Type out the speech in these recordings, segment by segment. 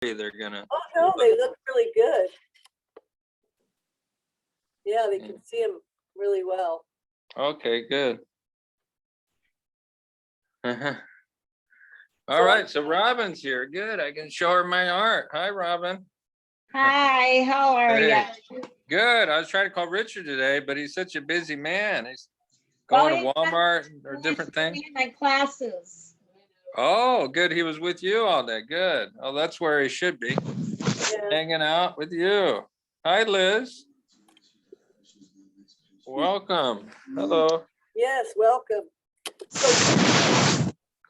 they're gonna. Oh, no, they look really good. Yeah, they can see them really well. Okay, good. All right, so Robin's here. Good. I can show her my art. Hi, Robin. Hi, how are Hey. you? Good. I was trying to call Richard today, but he's such a busy man. He's going to Walmart or different things. My classes. Oh, good. He was with you all day. Good. Oh, that's where he should be. Yeah. Hanging out with you. Hi, Liz. Welcome. Hello. Yes, welcome.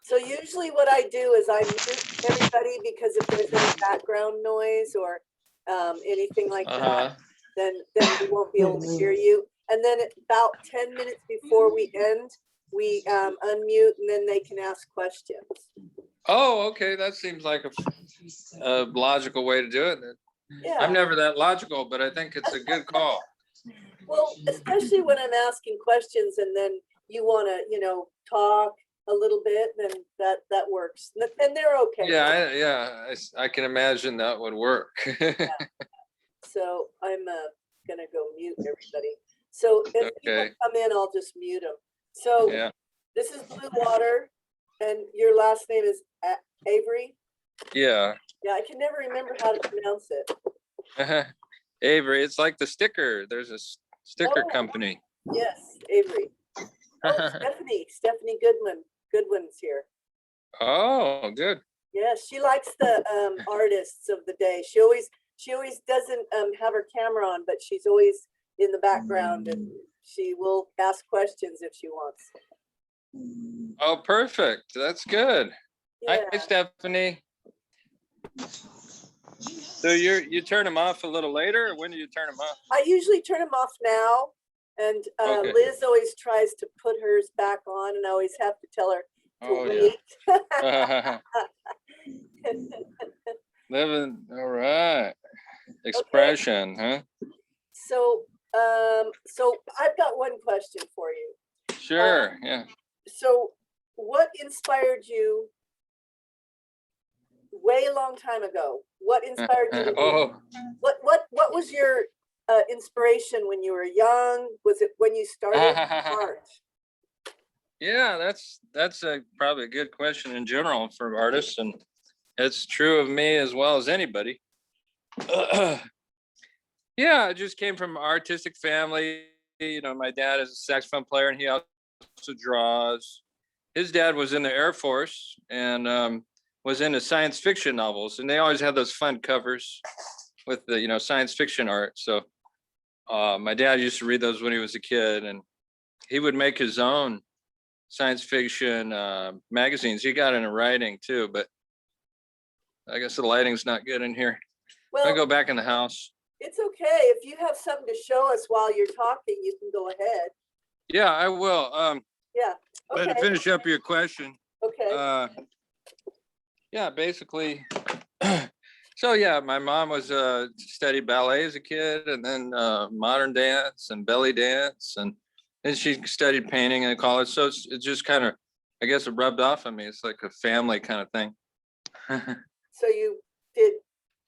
So usually what I do is I mute everybody because if there's any background noise or anything like that, then we won't be able to hear you. And then about 10 minutes before we end, we unmute and then they can ask questions. Oh, okay. That seems like a logical way to do it. Yeah. I'm never that logical, but I think it's a good call. Well, especially when I'm asking questions and then you want to, talk a little bit, then that works. And they're okay. Yeah, I can imagine that would work. Yeah. So I'm gonna go mute everybody. So if people come in, I'll just mute them. So yeah. This is Blue Water, and your last name is Avery? Yeah. Yeah, I can never remember how to pronounce it. Avery, it's like the sticker. There's a sticker company. Yes, Avery. Oh, Stephanie Goodwin's here. Oh, good. Yes, she likes the artists of the day. She always doesn't have her camera on, but she's always in the background and she will ask questions if she wants. Oh, perfect. That's good. Yeah. Hi, Stephanie. So you turn them off a little later, or when do you turn them off? I usually turn them off now, and Liz always tries to put hers back on, and I always have to tell her to wait. Yeah. Living, all right. Expression, huh? So I've got one question for you. Sure, yeah. So what inspired you way a long time ago? What inspired you? What was your inspiration when you were young? Was it when you started art? Yeah, that's probably a good question in general for artists, and it's true of me as well as anybody. Yeah, I just came from an artistic family. My dad is a saxophone player, and he also draws. His dad was in the Air Force and was into science fiction novels, and they always had those fun covers with the science fiction art. So my dad used to read those when he was a kid, and he would make his own science fiction magazines. He got into writing too, but I guess the lighting's not good in here. Well, I'll go back in the house. It's okay. If you have something to show us while you're talking, you can go ahead. Yeah, I will. Yeah. Okay. But to finish up your question. Okay. Yeah, basically. So yeah, my mom was studied ballet as a kid, and then modern dance and belly dance, and then she studied painting in college. So it's just kind of, I guess, it rubbed off on me. It's like a family kind of thing. So you did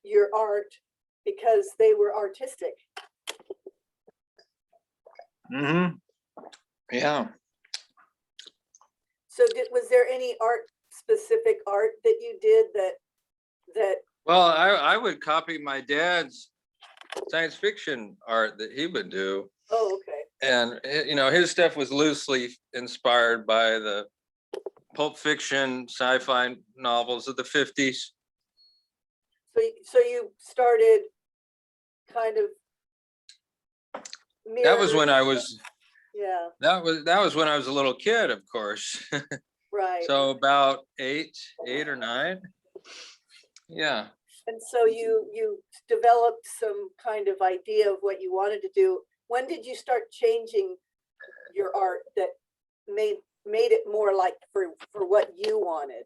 your art because they were artistic. Mm-hmm. Yeah. So was there any specific art that you did that? Well, I would copy my dad's science fiction art that he would do. Oh, okay. And his stuff was loosely inspired by the Pulp Fiction sci-fi novels of the 50s. So you started kind of That was when I was. Yeah. That was when I was a little kid, of course. Right. So about eight or 9. Yeah. And so you developed some kind of idea of what you wanted to do. When did you start changing your art that made it more like for what you wanted?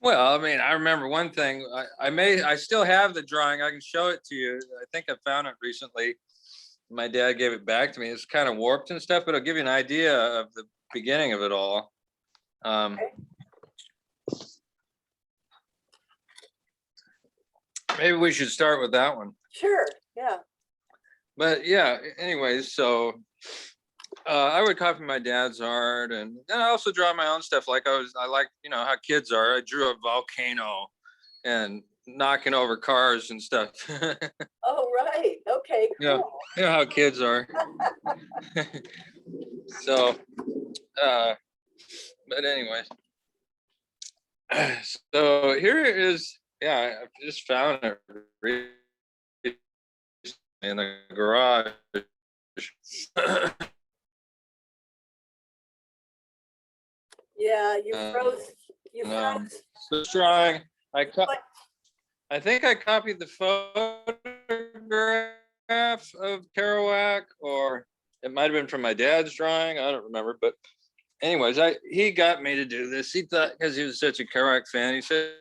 Well, I mean, I remember one thing. I still have the drawing. I can show it to you. I think I found it recently. My dad gave it back to me. It's kind of warped and stuff, but it'll give you an idea of the beginning of it all. Okay. Maybe we should start with that one. Sure, yeah. But yeah, anyways, so I would copy my dad's art, and I also draw my own stuff. I like, how kids are. I drew a volcano and knocking over cars and stuff. Oh, right. Okay, Yeah, cool. you know how kids are. So, but anyways, so here is, yeah, I just found it in the garage. Yeah, you froze. You Um, froze. so drawing, But I think I copied the photograph of Kerouac, or it might have been from my dad's drawing. I don't remember, but anyways, he got me to do this. He thought, because he was such a Kerouac fan, he said,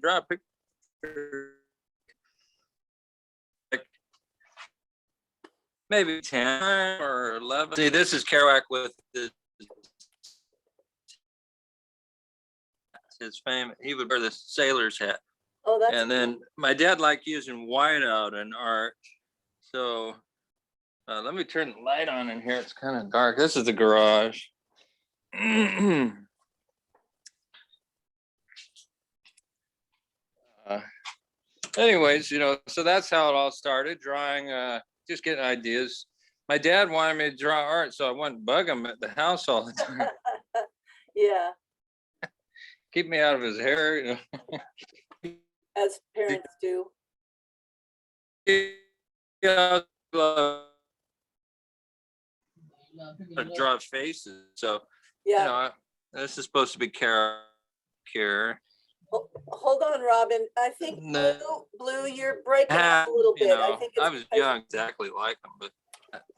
draw a picture, like maybe 10 or 11. See, this is Kerouac with his fame. He would wear this sailor's hat. oh, that's And then my dad liked using whiteout in art. So let me turn the light on in here. It's kind of dark. This is the garage. Anyways, so that's how it all started, drawing, just getting ideas. My dad wanted me to draw art, so I wouldn't bug him at the house all the time. yeah, Keep me out of his hair, as parents do. Yeah, draw faces. So, Yeah. this is supposed to be character. Hold on, Robin. I think No. Blue, you're breaking up a little bit. I think it's I was young, exactly like him, but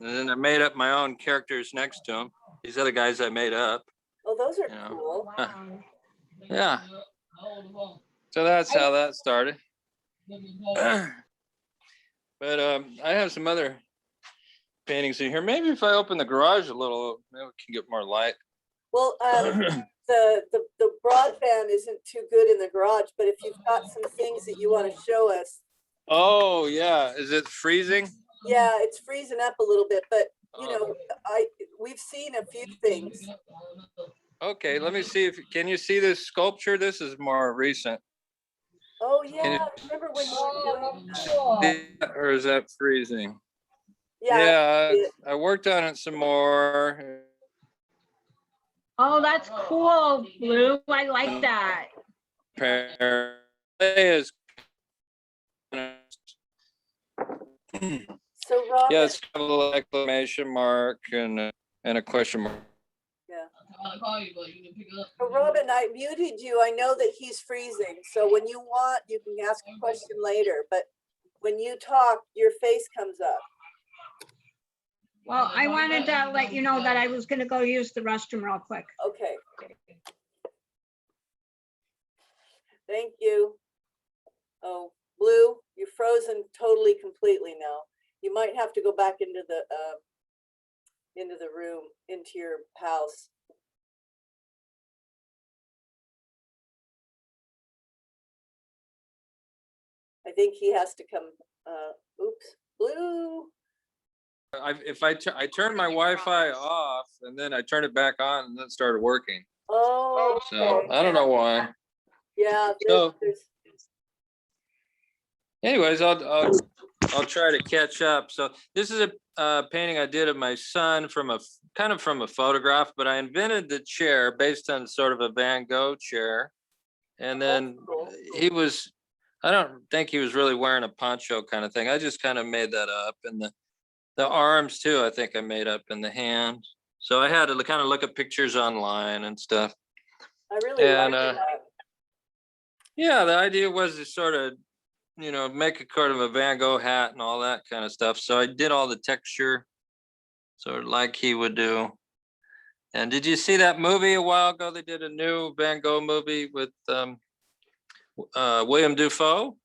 and then I made up my own characters next to him. These other guys I made up. Oh, those are cool. Yeah. So that's how that started. But I have some other paintings in here. Maybe if I open the garage a little, maybe we can get more light. Well, the broadband isn't too good in the garage, but if you've got some things that you want to show us. Oh yeah, is it freezing? Yeah, it's freezing up a little bit, but we've seen a few things. Okay, let me see can you see this sculpture? This is more recent. Oh yeah, remember when you were doing that? Or is that freezing? Yeah. I worked on it some more. Oh, that's cool, Blue. I like that. Is So Robin, yeah, it's kind of a little exclamation mark and a question mark. yeah. So Robin, I muted you. I know that he's freezing. So when you want, you can ask a question later, but when you talk, your face comes up. Well, I wanted to let you know that I was gonna go use the restroom real quick. Okay. Thank you. Oh, Blue, you're frozen totally completely now. You might have to go back into the room, into your house. I think he has to come, oops, Blue. I turned my Wi-Fi off and then I turned it back on and then it started working. Oh, So I don't know why. yeah. So anyways, I'll try to catch up. So this is a painting I did of my son from a photograph, but I invented the chair based on sort of a Van Gogh chair. And then I don't think he was really wearing a poncho kind of thing. I just kind of made that up. And the arms too, I think I made up in the hand. So I had to kind of look at pictures online and stuff. I really like that. Yeah, the idea was to sort of, make a kind of a Van Gogh hat and all that kind of stuff. So I did all the texture, sort of like he would do. And did you see that movie a while ago? They did a new Van Gogh movie with William Dafoe.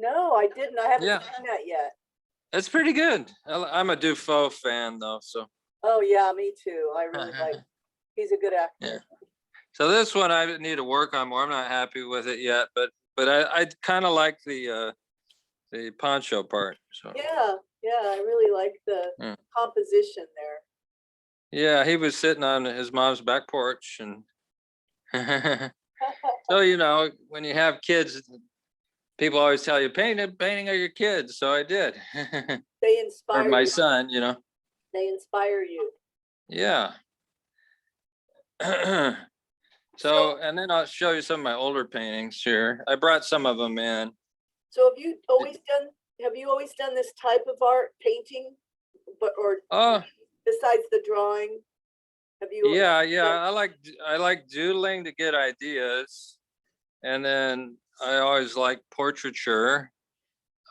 No, I didn't. I haven't seen that yet. It's pretty good. I'm a Dafoe fan though, so. Oh yeah, me too. I really like. He's a good actor. Yeah. So this one I need to work on more. I'm not happy with it yet, but I kind of like the poncho part. So Yeah, I really like the yeah. composition there. Yeah, he was sitting on his mom's back porch, and so you know, when you have kids, people always tell you painting are your kids. So I did, They or inspire my you. son, you know. They inspire you. Yeah. So, So, and then I'll show you some of my older paintings here. I brought some of them in. so have you always done this type of art, painting, or Oh, besides the drawing? Have you? yeah. I like doodling to get ideas, and then I always like portraiture.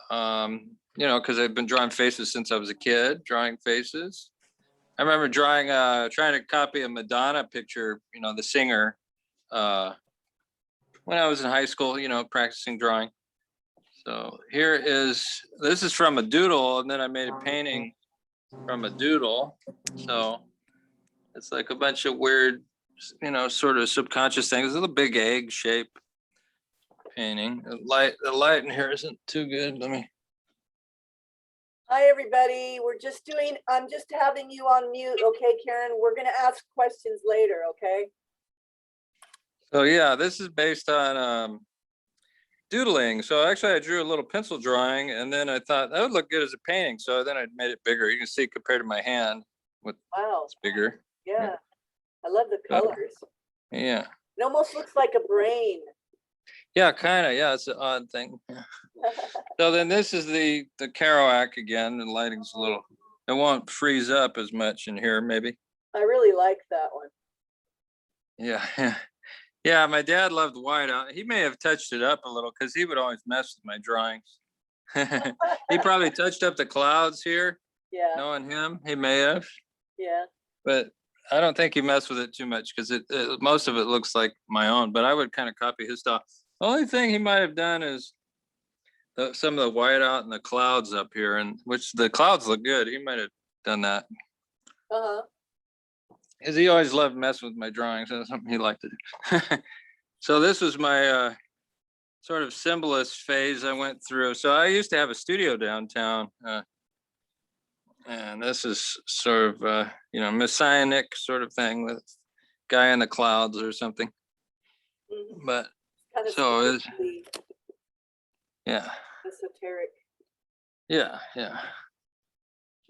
You know, because I've been drawing faces since I was a kid, drawing faces. I remember trying to copy a Madonna picture, you know, the singer, uh, when I was in high school, you know, practicing drawing. So this is from a doodle, and then I made a painting from a doodle. So it's like a bunch of weird, you know, sort of subconscious things. It's a little big egg shape painting. The light in here isn't too good. Let me. Hi, everybody. I'm just having you on mute. Okay, Karen, we're going to ask questions later. Okay. So yeah, this is based on doodling. So actually I drew a little pencil drawing, and then I thought that would look good as a painting. So then I made it bigger. You can see compared to my hand, Wow. it's bigger. Yeah. I love the colors. Yeah. It almost looks like a brain. Yeah, kind of. Yeah, it's an odd thing. So then this is the Kerouac again. The lighting's a little, it won't freeze up as much in here, maybe. I really like that one. Yeah. Yeah, my dad loved whiteout. He may have touched it up a little because he would always mess with my drawings. He probably touched up the clouds here. Yeah. Knowing him, he may have, Yeah. but I don't think he messed with it too much because most of it looks like my own. But I would kind of copy his style. The only thing he might have done is some of the whiteout and the clouds up here, and which the clouds look good. He might have done that. Uh-huh. Because he always loved messing with my drawings. That's something he liked to do. So this was my sort of symbolist phase I went through. So I used to have a studio downtown. And this is sort of, you know, messianic sort of thing with guy in the clouds or something. Mhm. But Kind of so it's, spiritually yeah, esoteric. yeah.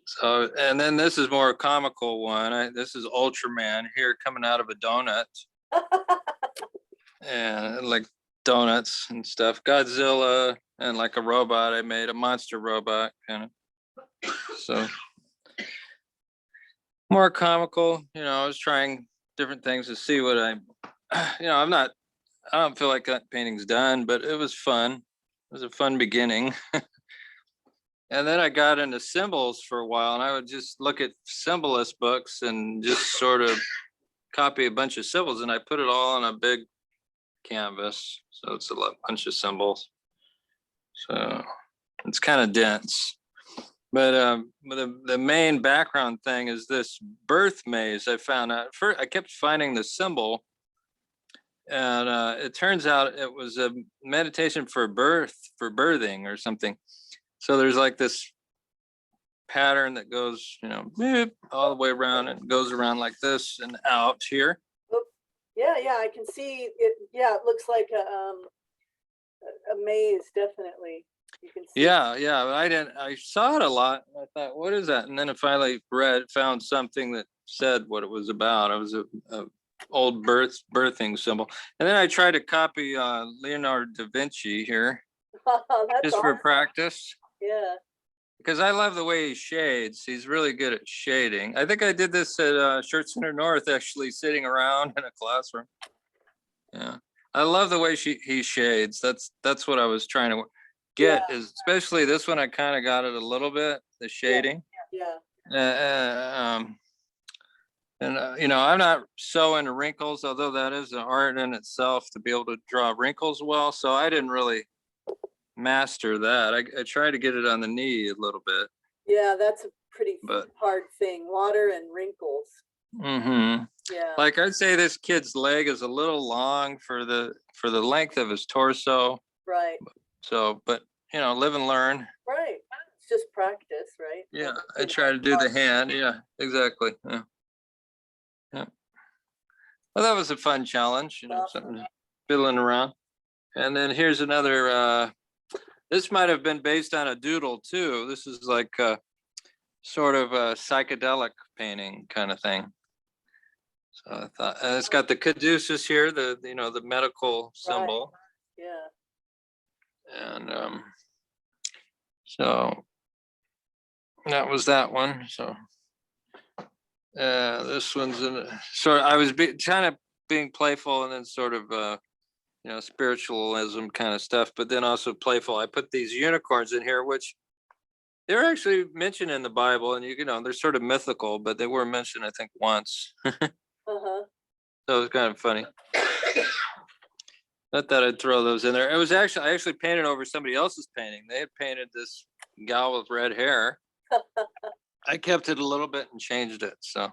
So, and then this is more comical one. This is Ultraman here coming out of a donut, and like donuts and stuff. Godzilla and like a robot. I made a monster robot kind of. So more comical, you know, I was trying different things to see what you know, I don't feel like that painting's done, but it was fun. It was a fun beginning. And then I got into symbols for a while, and I would just look at symbolist books and just sort of copy a bunch of symbols, and I put it all on a big canvas. So it's bunch of symbols. So it's kind of dense. But the main background thing is this birth maze I found out. First, I kept finding the symbol, and it turns out it was a meditation for birthing or something. So there's like this pattern that goes, you know, all the way around, and goes around like this and out here. Oh, yeah, I can see it. Yeah, it looks like a maze, definitely. You can see. Yeah. I saw it a lot. And I thought, what is that? And then I finally found something that said what it was about. It was a old birthing symbol. And then I tried to copy Leonardo da Vinci here, That's just for awesome. practice. Yeah. Because I love the way he shades. He's really good at shading. I think I did this at Church Center North, actually sitting around in a classroom. Yeah, I love the way he shades. That's what I was trying to get. Is especially this one. I kind of got it a little bit, the shading. Yeah. And you know, I'm not so into wrinkles, although that is an art in itself to be able to draw wrinkles well. So I didn't really master that. I tried to get it on the knee a little bit. Yeah, that's a pretty But hard thing. Water and wrinkles. mm-hmm. Yeah. Like I'd say this kid's leg is a little long for the length of his torso. Right. So, but live and learn. Right. It's just practice, right? Yeah, I try to do the hand. Yeah, exactly. Yeah. Yeah. Well, that was a fun challenge, Awesome. something fiddling around. And then here's another, this might have been based on a doodle too. This is like sort of a psychedelic painting kind of thing. So I thought, and it's got the caduceus here, the medical symbol. Yeah. And so that was that one. So this one's in sort of, I was kind of being playful and then sort of spiritualism kind of stuff, but then also playful. I put these unicorns in here, which they're actually mentioned in the Bible, and they're sort of mythical, but they were mentioned, I think, once. Uh-huh. So it's kind of funny. I thought I'd throw those in there. It was actually, I actually painted over somebody else's painting. They had painted this gal with red hair. I kept it a little bit and changed it. So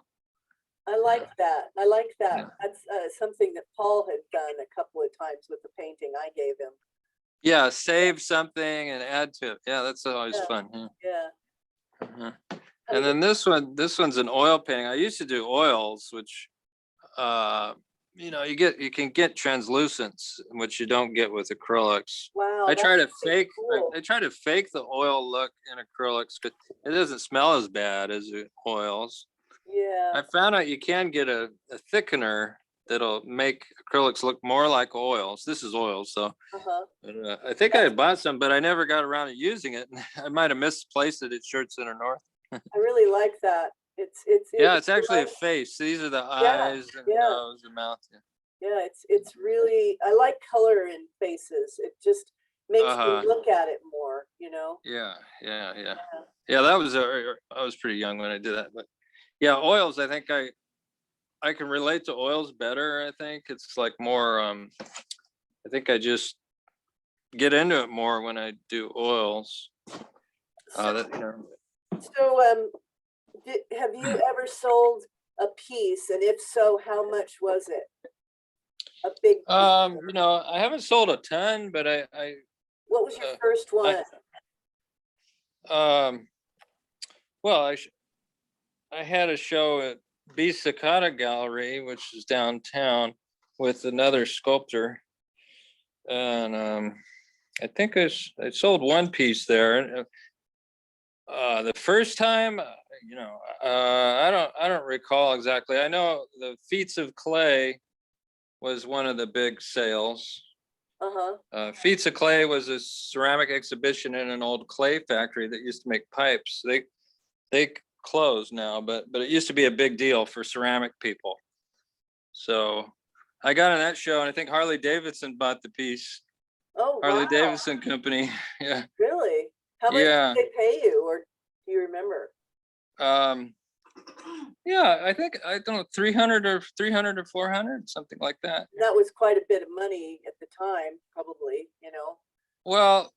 I like that. I like that. Yeah. That's something that Paul had done a couple of times with the painting I gave him. yeah, save something and add to it. Yeah, that's always Yeah. fun. Yeah. Uh-huh. And then this one's an oil painting. I used to do oils, which you can get translucence, which you don't get with acrylics. Wow. I try to that's really fake cool. I try to fake the oil look in acrylics, but it doesn't smell as bad as the oils. Yeah. I found out you can get a thickener that'll make acrylics look more like oils. This is oils, so Uh-huh. but, I think I had bought some, but I never got around to using it. I might have misplaced it at Shirt Center North. I really like that. Yeah, it's actually a face. These are the eyes and the yeah. nose and mouth. Yeah, it's really, I like color in faces. It just makes me Uh-huh. look at it more, Yeah. Yeah, that was I was pretty young when I did that, but yeah, oils. I think I can relate to oils better. I think it's like more. I think I just get into it more when I do oils. So, have you ever sold a piece, and if so, how much was it? A big piece? I haven't sold a ton, but What was your first one? well, I had a show at B Sakata Gallery, which is downtown, with another sculptor, and I think I sold one piece there. The first time, I don't recall exactly. I know the Feats of Clay was one of the big sales. Uh-huh. Feats of Clay was a ceramic exhibition in an old clay factory that used to make pipes. They closed now, but it used to be a big deal for ceramic people. So I got on that show, and I think Harley Davidson bought the piece. Oh, Harley wow. Davidson Company. Yeah. Really? How much Yeah. did they pay you, or do you remember? Yeah, I think, I don't know, 300 or 400, something like that. That was quite a bit of money at the time, probably, Well,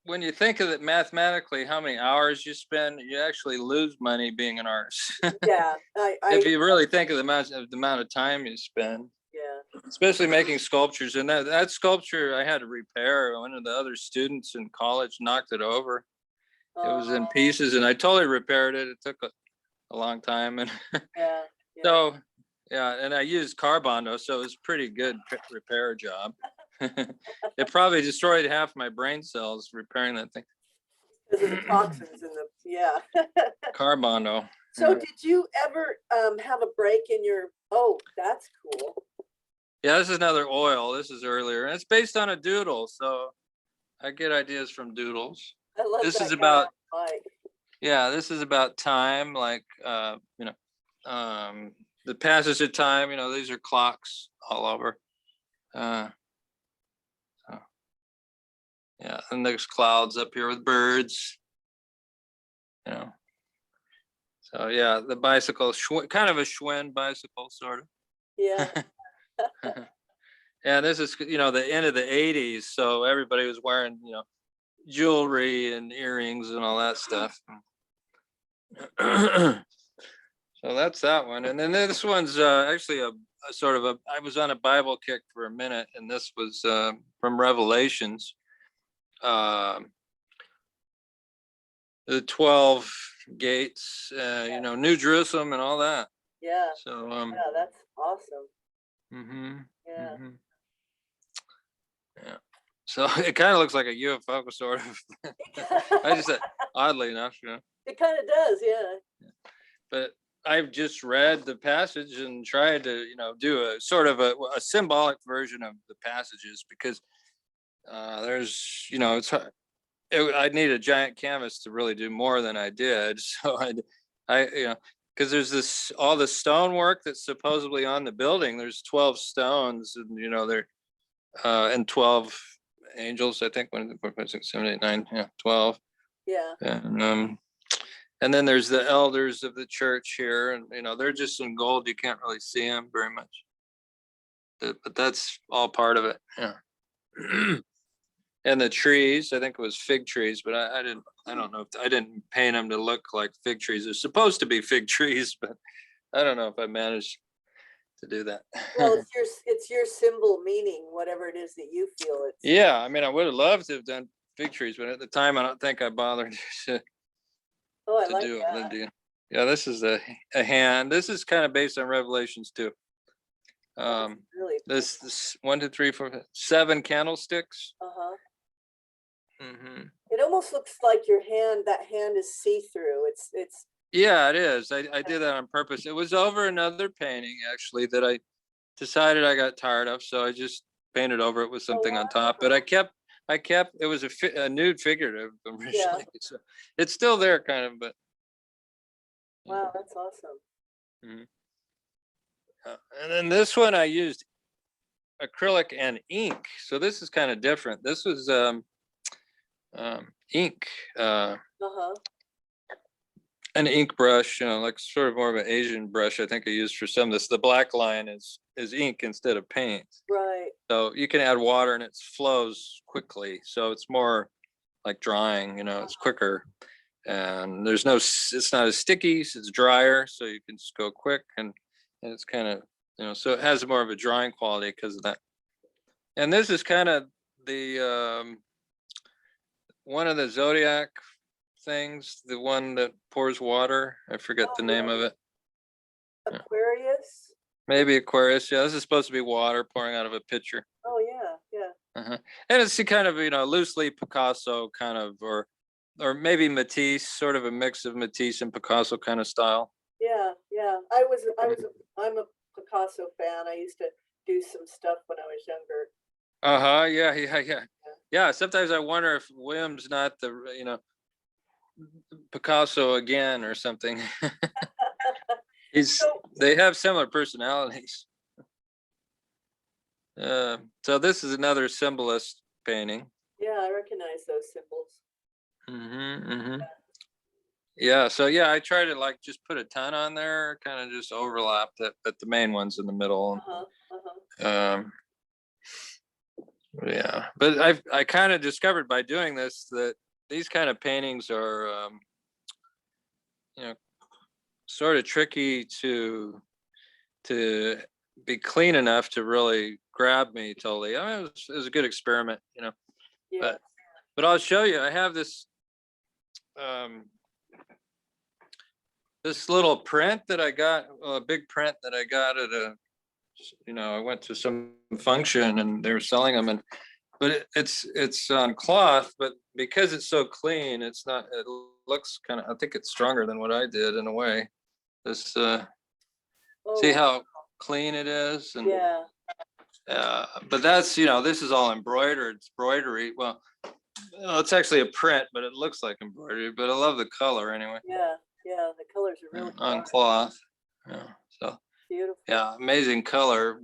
when you think of it mathematically, how many hours you spend, you actually lose money being an artist. Yeah. If you really think of the amount of time you spend, Yeah. especially making sculptures. And that sculpture I had to repair. One of the other students in college knocked it over. It was in pieces, and I totally repaired it. It took a long time, and Yeah. so and I used Carbondo, so it was pretty good repair job. It probably destroyed half my brain cells repairing that thing. Because of the toxins in the, yeah. Carbondo. So did you ever have a break in your, oh, that's cool. Yeah, this is another oil. This is earlier, and it's based on a doodle, so I get ideas from doodles. I love This that is guy about, on the mic. yeah, this is about time, like the passage of time. These are clocks all over. So, yeah, and there's clouds up here with birds. So yeah, the bicycle, kind of a Schwinn bicycle, sort of. Yeah. And this is, the end of the 80s. So everybody was wearing, jewelry and earrings and all that stuff. So that's that one. And then this one's actually a sort of I was on a Bible kick for a minute, and this was from Revelations. The 12 gates, New Jerusalem and all that. Yeah. So, Yeah, that's awesome. yeah. Yeah. Yeah. So it kind of looks like a UFO, sort of. I just said, oddly enough, It kind of does, yeah. But I've just read the passage and tried to, do a sort of a symbolic version of the passages, because there's, it's hard. I'd need a giant canvas to really do more than I did. So because there's all the stonework that's supposedly on the building. There's 12 stones, and they're and 12 angels. I think 1, 4, 5, 6, 7, 8, 9, 12. Yeah. And then there's the elders of the church here, and they're just in gold. You can't really see them very much, but that's all part of it. Yeah. And the trees, I think it was fig trees, but I don't know if I didn't paint them to look like fig trees. They're supposed to be fig trees, but I don't know if I managed to do that. Well, it's your symbol meaning, whatever it is that you feel it's. Yeah, I mean, I would have loved to have done fig trees, but at the time, I don't think I bothered to Oh, I like do that. it. Yeah, this is a hand. This is kind of based on Revelations too. Really. This 1, 2, 3, 4, 5, 7 candlesticks. Uh-huh. Mm-hmm. It almost looks like that hand is see-through. It's. Yeah, it is. I did that on purpose. It was over another painting, actually, that I decided I got tired of, so I just painted over it with something on top. But I kept. It was a nude figurative originally, Yeah. so it's still there, kind of. But Wow, that's awesome. Mm-hmm. And then this one I used acrylic and ink. So this is kind of different. This was ink. Uh-huh. An ink brush, like sort of more of an Asian brush. I think I used for some of this. The black line is ink instead of paint. Right. So you can add water and it flows quickly. So it's more like drawing, it's quicker, and it's not as sticky. So it's drier, so you can just go quick, and it's kind of, so it has more of a drawing quality because of that. And this is kind of the one of the zodiac things, the one that pours water. I forget the name of it. Aquarius. Maybe Aquarius. Yeah, this is supposed to be water pouring out of a pitcher. Oh yeah, yeah. And it's kind of loosely Picasso kind of, or maybe Matisse, sort of a mix of Matisse and Picasso kind of style. Yeah, yeah. I'm a Picasso fan. I used to do some stuff when I was younger. Yeah. Sometimes I wonder if William's not the Picasso again or something. They have similar personalities. So this is another symbolist painting. Yeah, I recognize those symbols. Yeah, so I try to just put a ton on there, kind of just overlap that, but the main one's in the middle. Yeah, but I kind of discovered by doing this that these kind of paintings are sort of tricky to be clean enough to really grab me totally. I mean, it was a good experiment, Yeah. But I'll show you. I have this this little print that I got, a big print that I got at I went to some function and they were selling them, but it's on cloth, but because it's so clean, it looks kind of, I think it's stronger than what I did in a way. This see how clean it is, and but that's this is all embroidered. It's embroidery. Well, it's actually a print, but it looks like embroidery. But I love the color anyway. Yeah, the colors are really on cloth. Yeah, so beautiful. Yeah, amazing color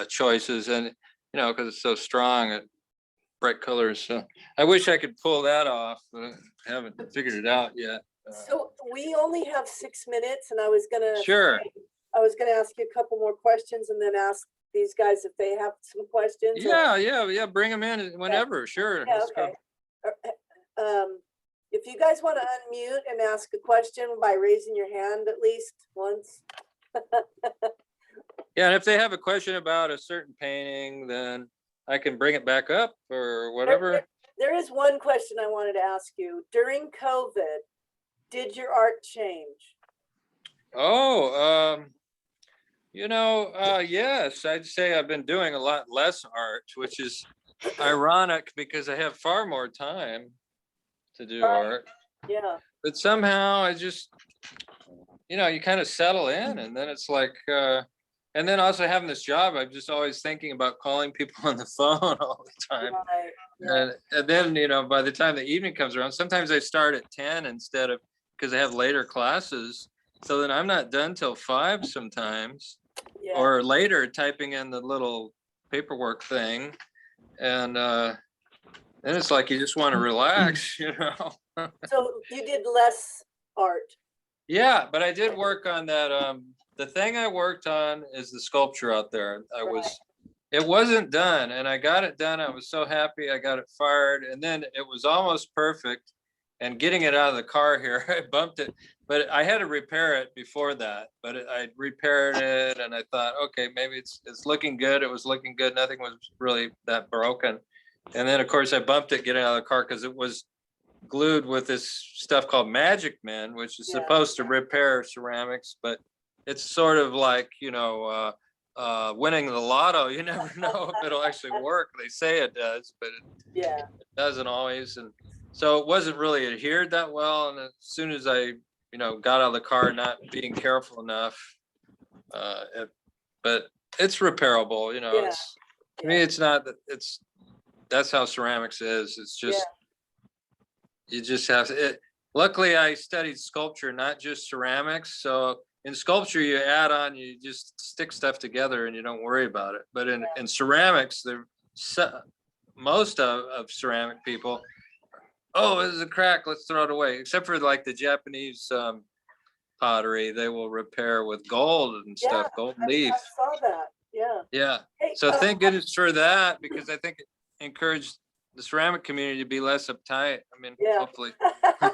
choices, and because it's so strong, bright colors. So I wish I could pull that off, but I haven't figured it out yet. So we only have 6 minutes, and I was gonna ask you a couple more questions, and then ask these guys if they have some questions. Yeah. Bring them in whenever. Sure. Yeah. Okay. If you guys want to unmute and ask a question by raising your hand at least once. Yeah, and if they have a question about a certain painting, then I can bring it back up or whatever. There is one question I wanted to ask you. During COVID, did your art change? Oh, yes, I'd say I've been doing a lot less art, which is ironic because I have far more time to do Right. art. Yeah. But somehow I just, you kind of settle in, and then it's like, and then also having this job, I'm just always thinking about calling people on the phone all the time. Right. Yeah. And then, by the time the evening comes around, sometimes I start at 10 instead of, because I have later classes. So then I'm not done till 5 sometimes, Yeah. or later typing in the little paperwork thing. And then it's like you just want to relax, So you did less art. Yeah, but I did work on that. The thing I worked on is the sculpture out there. It wasn't done, and I got it done. I was so happy. I got it fired, and then it was almost perfect. And getting it out of the car here, I bumped it, but I had to repair it before that. But I repaired it, and I thought, okay, maybe it's looking good. It was looking good. Nothing was really that broken. And then, of course, I bumped it getting out of the car because it was glued with this stuff called Magic Men, which is supposed to repair ceramics, but it's sort of like, winning the lotto. You never know if it'll actually work. They say it does, but it doesn't always. And so it wasn't really adhered that well. And as soon as I, got out of the car, not being careful enough, but it's repairable, it's, to me, it's not that that's how ceramics is. It's just, you just have to, luckily I studied sculpture, not just ceramics. So in sculpture, you add on, you just stick stuff together and you don't worry about it. But in ceramics, most of ceramic people, oh, this is a crack, let's throw it away. Except for like the Japanese pottery, they will repair with gold and stuff, gold leaf. I saw that. Yeah. Yeah. Hey, So thank goodness for that, because I think it encouraged the ceramic community to be less uptight. I mean, hopefully. I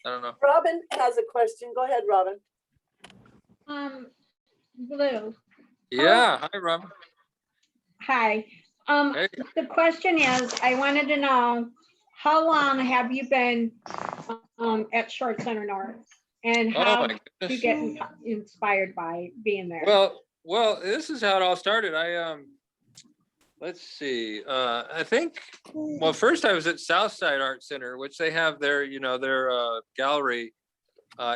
don't know. Robin has a question. Go ahead, Robin. Blue. Yeah. Hi, Robin. Hi. Hey. The question is, I wanted to know, how long have you been at Short Center North? And how did you get inspired by being there? Well, this is how it all started. Let's see. I think, first I was at Southside Art Center, which they have their gallery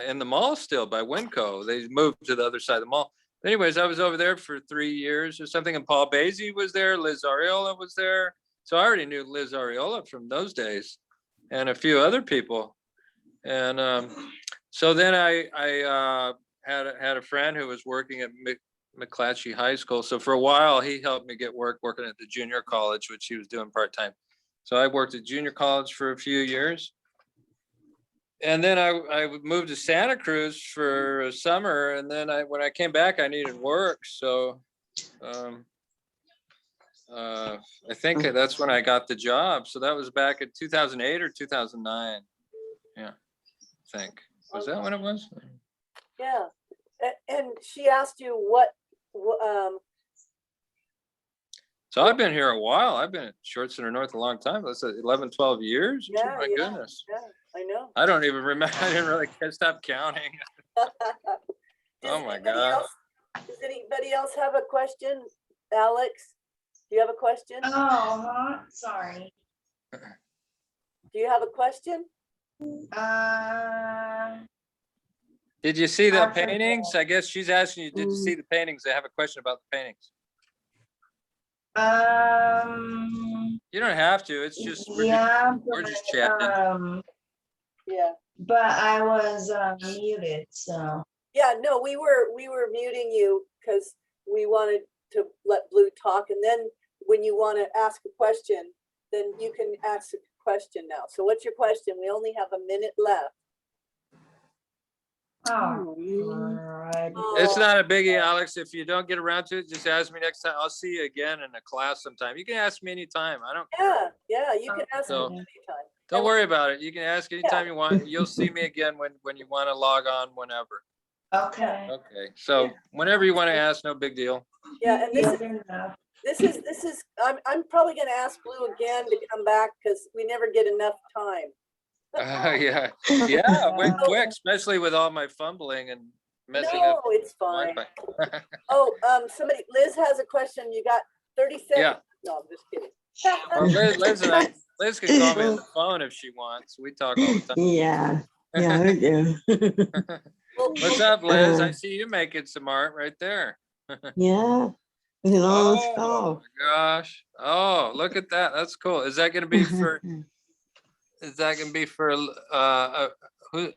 in the mall still by Winco. They moved to the other side of the mall. Anyways, I was over there for 3 years or something, and Paul Basie was there, Liz Ariola was there. So I already knew Liz Ariola from those days, and a few other people. And so then I had a friend who was working at McClatchy High School. So for a while, he helped me get work working at the junior college, which he was doing part-time. So I worked at junior college for a few years. And then I moved to Santa Cruz for a summer. And then when I came back, I needed work. So I think that's when I got the job. So that was back in 2008 or 2009. Yeah, I think. Was that when it was? Yeah. And she asked you what so I've been here a while. I've been at Short Center North a long time. That's 11, 12 years. Yeah, my goodness. Yeah, I know. I don't even remember. I didn't really stop counting. Oh my God. Does anybody else have a question? Alex, do you have a question? Oh, sorry. Do you have a question? Did you see the paintings? I guess she's asking you, did you see the paintings? I have a question about the paintings. You don't have to. It's just, we're just chatting. Yeah. But I was muted, so. Yeah, no, we were muting you because we wanted to let Blue talk. And then when you want to ask a question, then you can ask a question now. So what's your question? We only have a minute left. Oh, right. It's not a biggie, Alex. If you don't get around to it, just ask me next time. I'll see you again in a class sometime. You can ask me anytime. I don't care. Yeah, you can ask me anytime. Don't worry about it. You can ask anytime you want. You'll see me again when you want to log on whenever. Okay. Okay. So whenever you want to ask, no big deal. Yeah, and Good enough. this is, I'm probably gonna ask Blue again to come back because we never get enough time. Yeah. Yeah. Went quick, especially with all my fumbling and messing up No, it's fine. Wi-Fi. Oh, Liz has a question. You got 30 seconds. Yeah. No, I'm just kidding. Well, Liz can call me on the phone if she wants. We talk all the time. Yeah, yeah, we do. What's up, Liz? I see you making some art right there. Yeah, we can almost Oh go. my gosh. Oh, look at that. That's cool. Is that gonna be for who